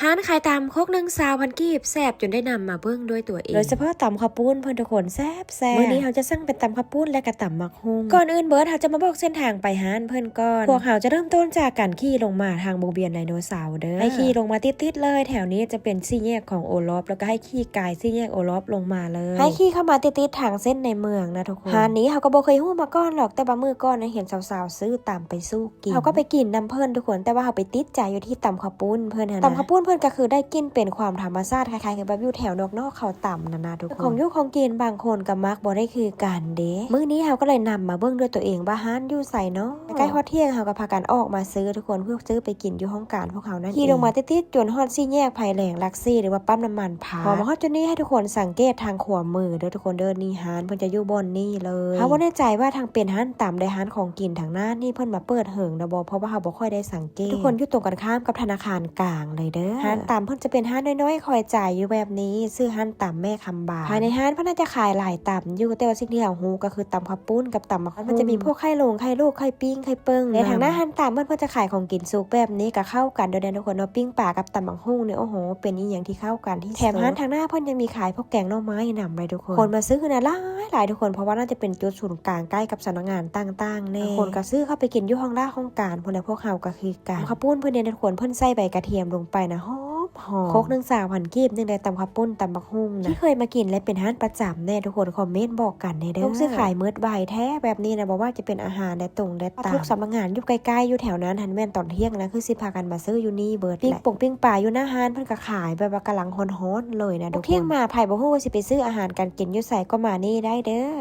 ห้านขายตำคกหนึ่งซาวพันกีบแซ่บจนได้นำมาเบิ้งด้วยตัวเองโดยเฉพาะตำข้าวปุ้นเพื่อนทุกคนแซ่บมื้อนี้เราจะสั่งเป็นตำข้าวปุ้นและกระตำมักฮุงก่อนอื่นเบิร์ดเราจะมาบอกเส้นทางไปห้านเพื่อนก่อนพวกเราจะเริ่มต้นจากการขี่ลงมาทางวงเวียนไดโนเสาร์เด้อให้ขี่ลงมาติดๆเลยแถวนี้จะเป็นสี่แยกของโอลอฟแล้วก็ให้ขี่กายสี่แยกโอลอฟลงมาเลยให้ขี่เข้ามาติดๆทางเส้นในเมืองนะทุกคนห้านนี้เขาก็บ่เคยฮู้มาก่อนหรอกแต่ว่ามือก่อนเห็นสาวๆซื้อตำไปสู้กินเขาก็ไปกินน้ำเพิ่นทุกคนแต่ว่าเขาไปติดใจอยู่ที่ตำข้าวปุ้นเพิ่นนะตำข้าวปุ้นเพิ่นก็คือได้กินเป็นความธรรมชาติคล้ายๆกับแบบอยู่แถวนอกเขาต่ำนะทุกคนของยุของกินบางคนกับมักบ่ได้คือกันเด้มื้อนี้เฮาก็เลยนำมาเบิ่งด้วยตัวเองว่าร้านอยู่ไสเนาะใกล้ฮอดเที่ยงเฮาก็พากันออกมาซื้อทุกคนเพื่อซื้อไปกินอยู่ห้องการพวกเขานั่นเองขี่ลงมาติดๆจนฮอด4แยกไผ่แหลงลักซี่หรือว่าปั๊มน้ำมันพาพอมาฮอดจุดนี้ให้ทุกคนสังเกตทางขวามือเด้อทุกคนเดินนี่ร้านเพิ่นจะอยู่บนนี่เลยเฮาบ่แน่ใจว่าทางเป็นร้านต่ำได้ร้านของกินทางหน้านี่เพิ่นมาเปิดเหิงนะบ่เพราะว่าเฮาบ่ค่อยได้สังเกตทุกคนอยู่ตรงกันข้ามกับธนาคารกลางเลยเด้อร้านต่ำเพิ่นจะเป็นร้านน้อยๆคอยจ่ายอยู่แบบนี้ซื้อห้านตำแม่คำบาภายในห้านเพิ่นน่าจะขายหลายตำอยู่แต่ว่าสิ่งที่เราฮู้ก็คือตำข้าวปุ้นกับตำมะฮุ่งมันจะมีพวกไข่ลงไข่ลูกไข่ปิ้งไข่เปิ้งในทางหน้าห้านตำเพิ่นจะขายของกินสุกแบบนี้ก็เข้ากันโดยทุกคนเนาะปิ้งปลากับตำมะฮุ่งเนี่ยโอ้โหเป็นอีหยังที่เข้ากันที่แถมห้านทางหน้าเพิ่นยังมีขายพวกแกงหน่อไม้นำไปทุกคนมาซื้อนะหลายทุกคนเพราะว่าน่าจะเป็นจุดศูนย์กลางใกล้กับสำนักงานต่างๆแน่คนก็ซื้อเข้าไปกินอยู่ห้องล่าห้องการพวกนั้นพวกเฮาก็คือกันข้าวปุ้นเพิ่นเนี่ยทุกคนเพิ่นใส่ใบกระเทียมลงไปนะหอมโคก1 3,000กีบนึงได้ตำข้าวปุ้นตำบักฮุ่งนะที่เคยมากินและเป็นร้านประจำแน่ทุกคนคอมเมนต์บอกกันในเด้อซื้อขายมืดใบแท้แบบนี้นะบอกว่าจะเป็นอาหารและตรงและตามทุกสำนักงานอยู่ใกล้ๆอยู่แถวนั้นหันแม่นตอนเที่ยงนะคือสิพากันมาซื้ออยู่นี่เบิร์ดปิ้งปลาอยู่หน้าห้านเพิ่นก็ขายแบบว่ากำลังฮ้อนๆเลยนะทุกเที่ยงมาไผบ่ฮู้ว่าสิไปซื้ออาหารการกินอยู่ไสก็มานี่ได้เด้อ